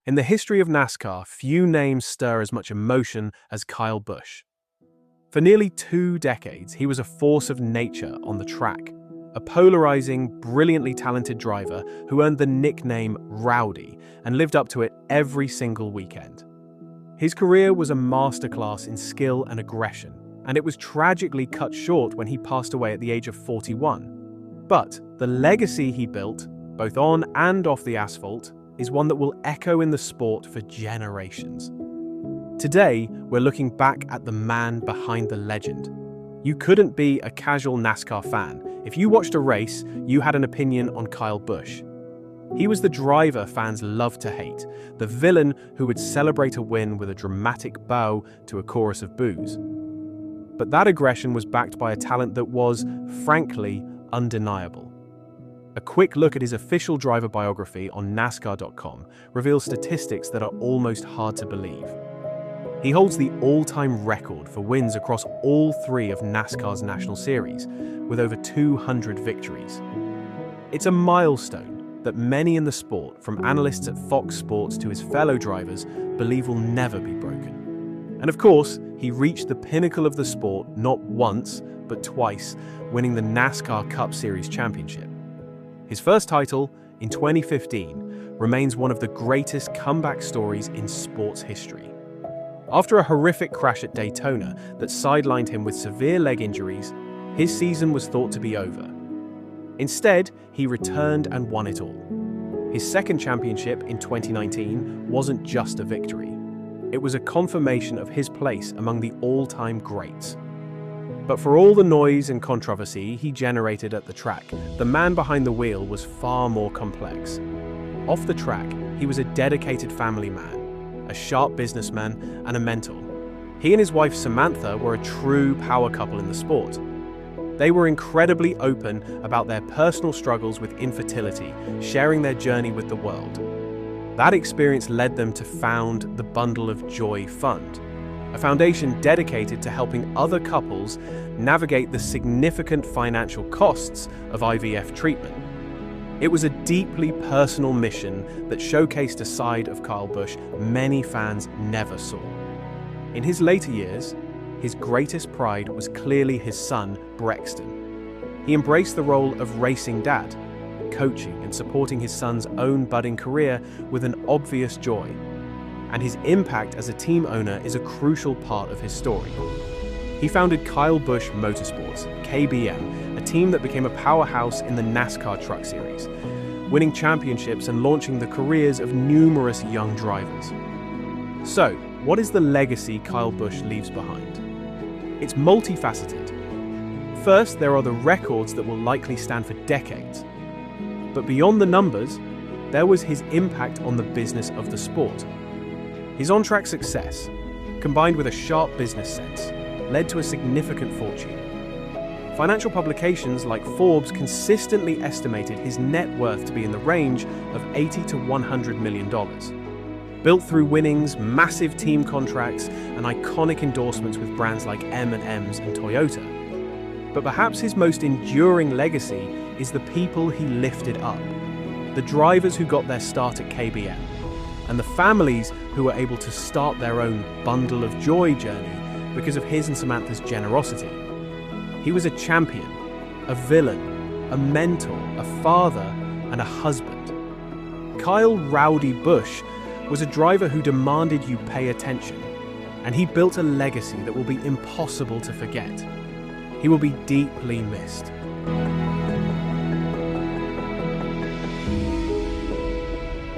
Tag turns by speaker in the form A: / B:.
A: In the history of NASCAR, few names stir as much emotion as Kyle Busch. For nearly 2 decades, he was a force of nature on the track, a polarizing, brilliantly talented driver who earned the nickname Rowdy and lived up to it every single weekend. His career was a masterclass in skill and aggression, and it was tragically cut short when he passed away at the age of 41. But the legacy he built, both on and off the asphalt, is one that will echo in the sport for generations. Today, we're looking back at the man behind the legend. You couldn't be a casual NASCAR fan. If you watched a race, you had an opinion on Kyle Busch. He was the driver fans loved to hate, the villain who would celebrate a win with a dramatic bow to a chorus of boos. But that aggression was backed by a talent that was, frankly, undeniable. A quick look at his official driver biography on NASCAR.com reveals statistics that are almost hard to believe. He holds the all-time record for wins across all 3 of NASCAR's National Series, with over 200 victories. It's a milestone that many in the sport, from analysts at Fox Sports to his fellow drivers, believe will never be broken. And of course, he reached the pinnacle of the sport not once, but twice, winning the NASCAR Cup Series championship. His first title, in 2015, remains one of the greatest comeback stories in sports history. After a horrific crash at Daytona that sidelined him with severe leg injuries, his season was thought to be over. Instead, he returned and won it all. His second championship in 2019 wasn't just a victory. It was a confirmation of his place among the all-time greats. But for all the noise and controversy he generated at the track, the man behind the wheel was far more complex. Off the track, he was a dedicated family man, a sharp businessman, and a mentor. He and his wife Samantha were a true power couple in the sport. They were incredibly open about their personal struggles with infertility, sharing their journey with the world. That experience led them to found the Bundle of Joy Fund, a foundation dedicated to helping other couples navigate the significant financial costs of IVF treatment. It was a deeply personal mission that showcased a side of Kyle Busch many fans never saw. In his later years, his greatest pride was clearly his son, Brexton. He embraced the role of racing dad, coaching and supporting his son's own budding career with an obvious joy. And his impact as a team owner is a crucial part of his story. He founded Kyle Busch Motorsports, KBM, a team that became a powerhouse in the NASCAR Truck Series, winning championships and launching the careers of numerous young drivers. So, what is the legacy Kyle Busch leaves behind? It's multifaceted. First, there are the records that will likely stand for decades. But beyond the numbers, there was his impact on the business of the sport. His on-track success, combined with a sharp business sense, led to a significant fortune. Financial publications like Forbes consistently estimated his net worth to be in the range of $80 to $100 million. Built through winnings, massive team contracts, and iconic endorsements with brands like M&M's and Toyota. But perhaps his most enduring legacy is the people he lifted up, the drivers who got their start at KBM, and the families who were able to start their own Bundle of Joy journey because of his and Samantha's generosity. He was a champion, a villain, a mentor, a father, and a husband. Kyle Rowdy Busch was a driver who demanded you pay attention, and he built a legacy that will be impossible to forget. He will be deeply missed.